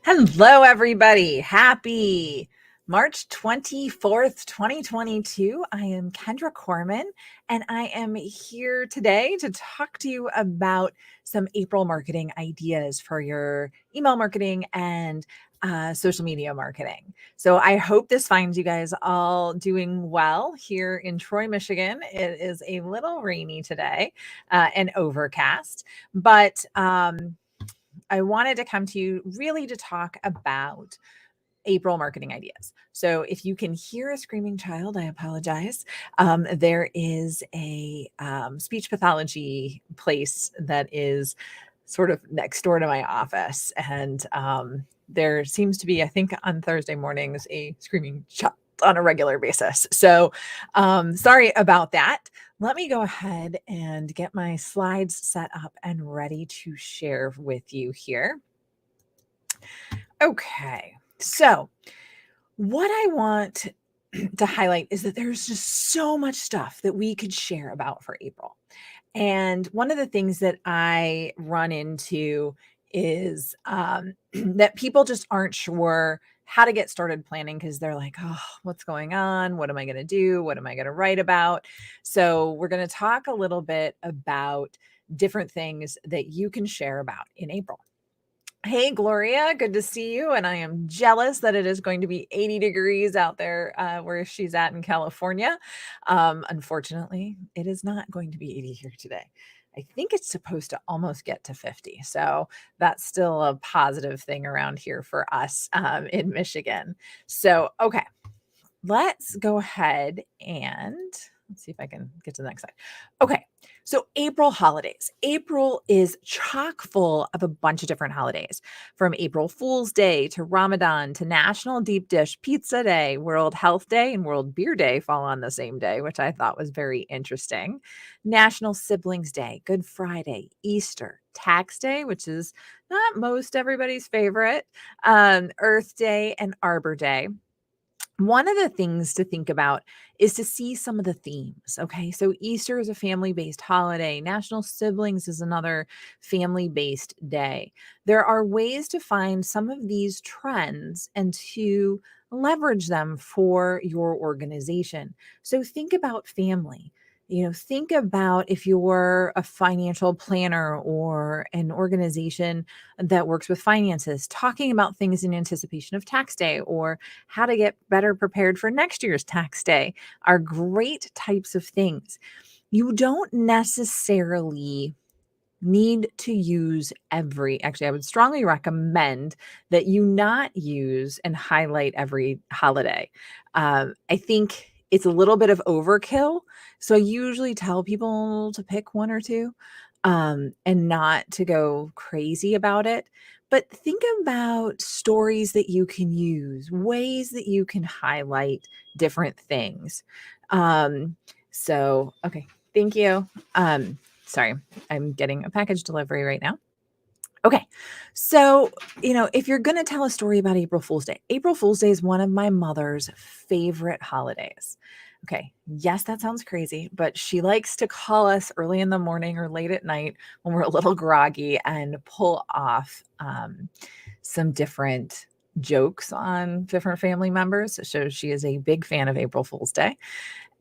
Hello, everybody. Happy March 24th, 2022. I am Kendra Corman, and I am here today to talk to you about some April marketing ideas for your email marketing and social media marketing. So I hope this finds you guys all doing well here in Troy, Michigan. It is a little rainy today and overcast, but I wanted to come to you really to talk about April marketing ideas. So if you can hear a screaming child, I apologize. There is a speech pathology place that is sort of next door to my office. And there seems to be, I think on Thursday mornings, a screaming child on a regular basis. So sorry about that. Let me go ahead and get my slides set up and ready to share with you here. Okay, so what I want to highlight is that there's just so much stuff that we could share about for April. And one of the things that I run into is that people just aren't sure how to get started planning because they're like, oh, what's going on? What am I going to do? What am I going to write about? So, we're going to talk a little bit about different things that you can share about in April. Hey, Gloria, good to see you. And I am jealous that it is going to be 80 degrees out there where she's at in California. Unfortunately, it is not going to be 80 here today. I think it's supposed to almost get to 50. So that's still a positive thing around here for us in Michigan. So, okay, let's go ahead and let's see if I can get to the next slide. Okay. So April holidays. April is chock full of a bunch of different holidays, from April Fool's Day to Ramadan to National Deep Dish Pizza Day. World Health Day and World Beer Day fall on the same day, which I thought was very interesting. National Siblings Day, Good Friday, Easter, Tax Day, which is not most everybody's favorite, Earth Day, and Arbor Day. One of the things to think about is to see some of the themes. Okay. So Easter is a family based holiday, National Siblings is another family based day. There are ways to find some of these trends and to leverage them for your organization. So think about family. Think about if you're a financial planner or an organization that works with finances, talking about things in anticipation of tax day or how to get better prepared for next year's tax day are great types of things. You don't necessarily need to use actually, I would strongly recommend that you not use and highlight every holiday. I think it's a little bit of overkill. So I usually tell people to pick one or two and not to go crazy about it. But think about stories that you can use, ways that you can highlight different things. Okay, thank you. Sorry, I'm getting a package delivery right now. Okay. So, if you're going to tell a story about April Fool's Day is one of my mother's favorite holidays. Okay. Yes, that sounds crazy, but she likes to call us early in the morning or late at night when we're a little groggy and pull off some different jokes on different family members. So she is a big fan of April Fool's Day.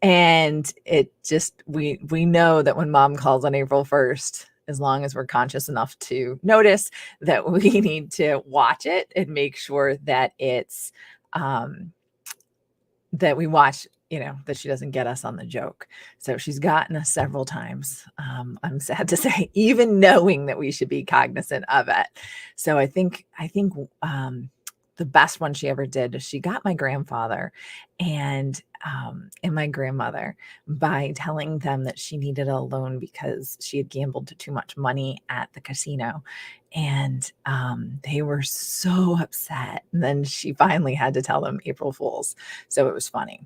And it just, we know that when mom calls on April 1st, as long as we're conscious enough to notice that we need to watch it and make sure that it's, that we watch, that she doesn't get us on the joke. So she's gotten us several times. I'm sad to say, even knowing that we should be cognizant of it. So I think, the best one she ever did is she got my grandfather and my grandmother by telling them that she needed a loan because she had gambled too much money at the casino. And they were so upset. And then she finally had to tell them April Fools. So it was funny.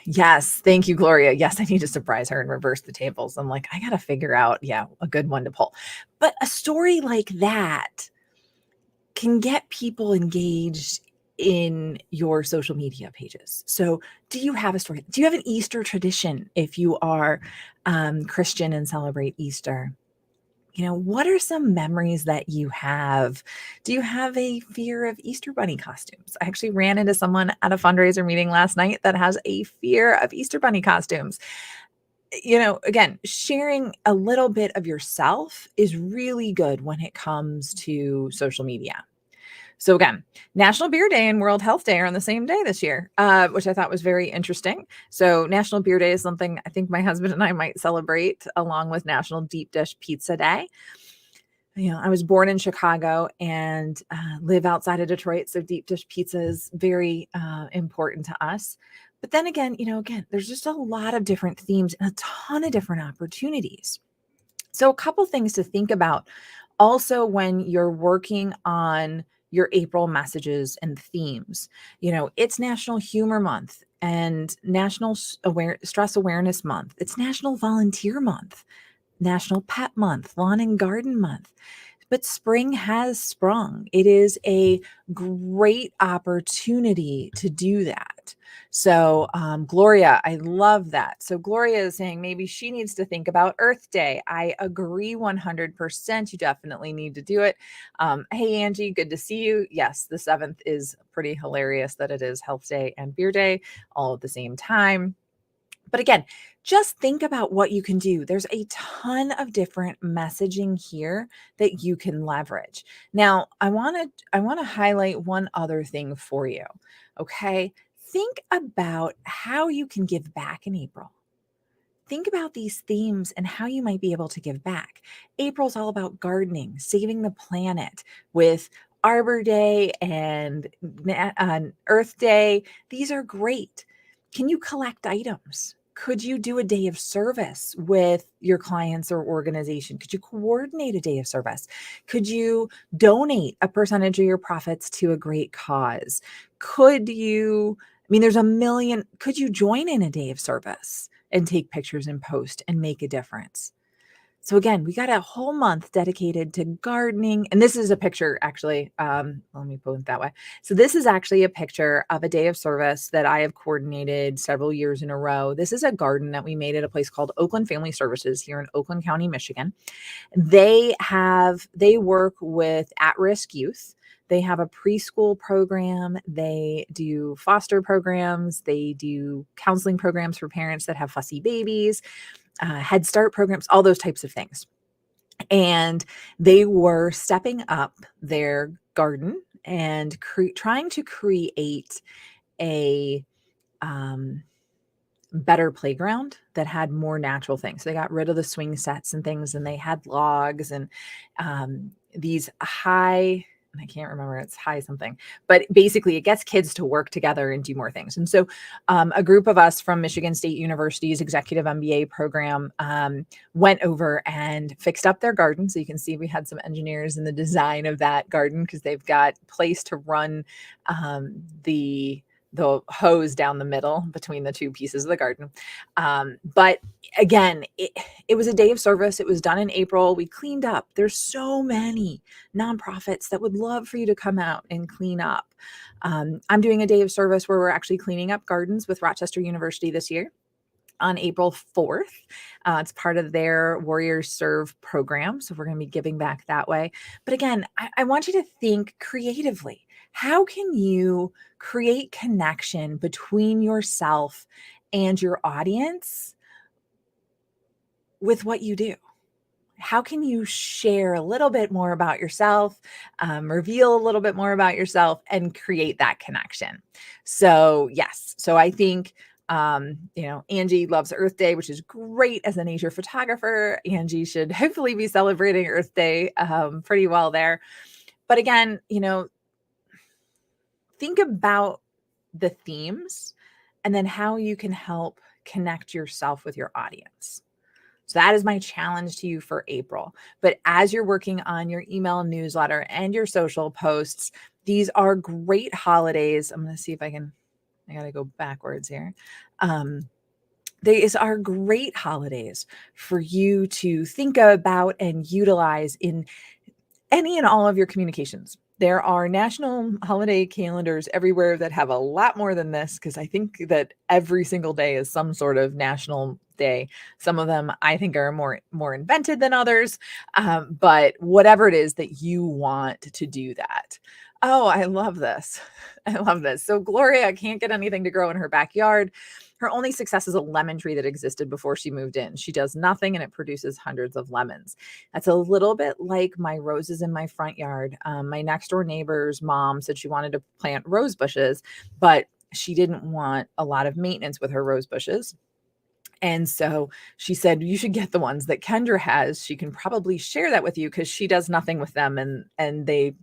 Yes. Thank you, Gloria. Yes, I need to surprise her and reverse the tables. I'm like, I got to figure out, a good one to pull. But a story like that can get people engaged in your social media pages. So do you have a story? Do you have an Easter tradition if you are Christian and celebrate Easter? what are some memories that you have? Do you have a fear of Easter bunny costumes? I actually ran into someone at a fundraiser meeting last night that has a fear of Easter bunny costumes. Again, sharing a little bit of yourself is really good when it comes to social media. So again, National Beer Day and World Health Day are on the same day this year, which I thought was very interesting. So National Beer Day is something I think my husband and I might celebrate along with National Deep Dish Pizza Day. I was born in Chicago and live outside of Detroit. So deep dish pizza is very important to us. But then again, there's just a lot of different themes and a ton of different opportunities. So a couple things to think about also when you're working on your April messages and themes. It's National Humor Month and National Stress Awareness Month. It's National Volunteer Month. National Pet Month, Lawn and Garden Month. But spring has sprung. It is a great opportunity to do that. So, Gloria, I love that. So, Gloria is saying maybe she needs to think about Earth Day. I agree 100%. You definitely need to do it. Hey, Angie, good to see you. Yes, the 7th is pretty hilarious that it is Health Day and Beer Day all at the same time. But again, just think about what you can do. There's a ton of different messaging here that you can leverage. Now, I want to highlight one other thing for you. Okay? Think about how you can give back in April. Think about these themes and how you might be able to give back. April's all about gardening, saving the planet with Arbor Day and Earth Day. These are great. Can you collect items? Could you do a day of service with your clients or organization? Could you coordinate a day of service? Could you donate a percentage of your profits to a great cause? Could you, there's a million, could you join in a day of service and take pictures and post and make a difference? So again, we got a whole month dedicated to gardening. And this is a picture, actually. Let me put it that way. So this is actually a picture of a day of service that I have coordinated several years in a row. This is a garden that we made at a place called Oakland Family Services here in Oakland County, Michigan. They work with at-risk youth. They have a preschool program. They do foster programs. They do counseling programs for parents that have fussy babies. Head Start programs, all those types of things. And they were stepping up their garden and trying to create a better playground that had more natural things. They got rid of the swing sets and things, and they had logs and these high, I can't remember, it's high something, but basically it gets kids to work together and do more things. And so a group of us from Michigan State University's executive MBA program went over and fixed up their garden. So you can see we had some engineers in the design of that garden because they've got place to run the hose down the middle between the two pieces of the garden. But again, it was a day of service. It was done in April. We cleaned up. There's so many nonprofits that would love for you to come out and clean up. I'm doing a day of service where we're actually cleaning up gardens with Rochester University this year on April 4th. It's part of their Warriors Serve program. So we're going to be giving back that way. But again, I want you to think creatively. How can you create connection between yourself and your audience with what you do? How can you share a little bit more about yourself, reveal a little bit more about yourself, and create that connection? So yes, so I think Angie loves Earth Day, which is great as a nature photographer. Angie should hopefully be celebrating Earth Day pretty well there. But again, think about the themes and then how you can help connect yourself with your audience. So that is my challenge to you for April. But as you're working on your email newsletter and your social posts, these are great holidays. I'm going to see if I got to go backwards here. These are great holidays for you to think about and utilize in any and all of your communications. There are national holiday calendars everywhere that have a lot more than this, because I think that every single day is some sort of national birthday. Some of them I think are more invented than others, but whatever it is that you want to do that. Oh, I love this. I love this. So Gloria can't get anything to grow in her backyard. Her only success is a lemon tree that existed before she moved in. She does nothing and it produces hundreds of lemons. That's a little bit like my roses in my front yard. My next door neighbor's mom said she wanted to plant rose bushes, but she didn't want a lot of maintenance with her rose bushes. And so she said, you should get the ones that Kendra has. She can probably share that with you because she does nothing with them and they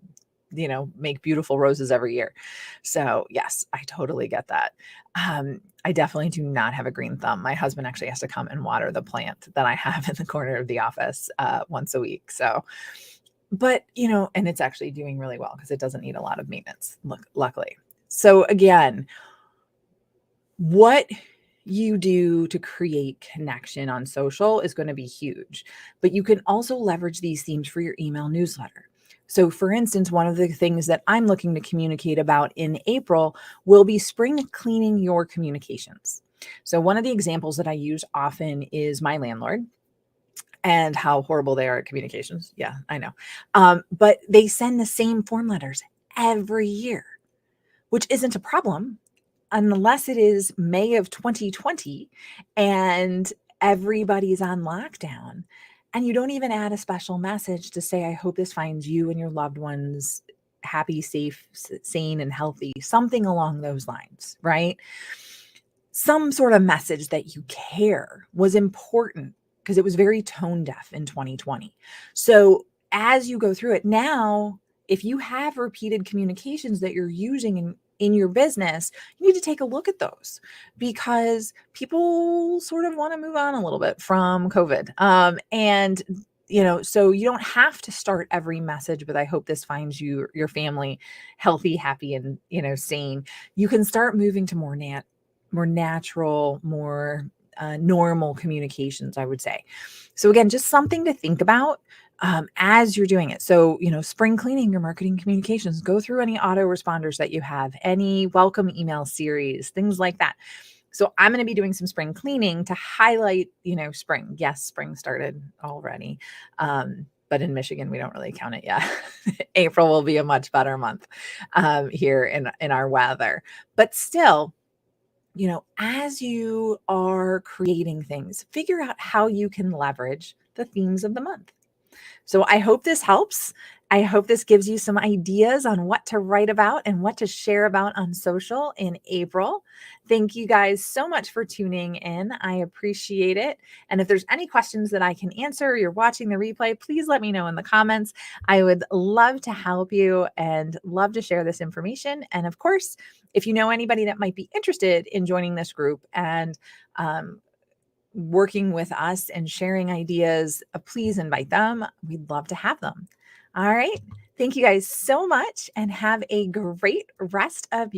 make beautiful roses every year. So yes, I totally get that. I definitely do not have a green thumb. My husband actually has to come and water the plant that I have in the corner of the office once a week. So, but and it's actually doing really well because it doesn't need a lot of maintenance, luckily. So again, what you do to create connection on social is going to be huge, but you can also leverage these themes for your email newsletter. So for instance, one of the things that I'm looking to communicate about in April will be spring cleaning your communications. So one of the examples that I use often is my landlord and how horrible they are at communications. Yeah, I know. But they send the same form letters every year, which isn't a problem unless it is May of 2020 and everybody's on lockdown and you don't even add a special message to say, I hope this finds you and your loved ones happy, safe, sane, and healthy, something along those lines, right? Some sort of message that you care was important because it was very tone deaf in 2020. So as you go through it now, if you have repeated communications that you're using in your business, you need to take a look at those because people sort of want to move on a little bit from COVID. And so you don't have to start every message with, I hope this finds you, your family healthy, happy, and, sane. You can start moving to more natural, more normal communications, I would say. So again, just something to think about as you're doing it. So, spring cleaning your marketing communications, go through any autoresponders that you have, any welcome email series, things like that. So I'm going to be doing some spring cleaning to highlight, spring. Yes, spring started already. But in Michigan, we don't really count it yet. April will be a much better month here in our weather. But still, as you are creating things, figure out how you can leverage the themes of the month. So I hope this helps. I hope this gives you some ideas on what to write about and what to share about on social in April. Thank you guys so much for tuning in. I appreciate it. And if there's any questions that I can answer, you're watching the replay, please let me know in the comments. I would love to help you and love to share this information. And of course, if you know anybody that might be interested in joining this group and working with us and sharing ideas, please invite them. We'd love to have them. All right. Thank you guys so much and have a great rest of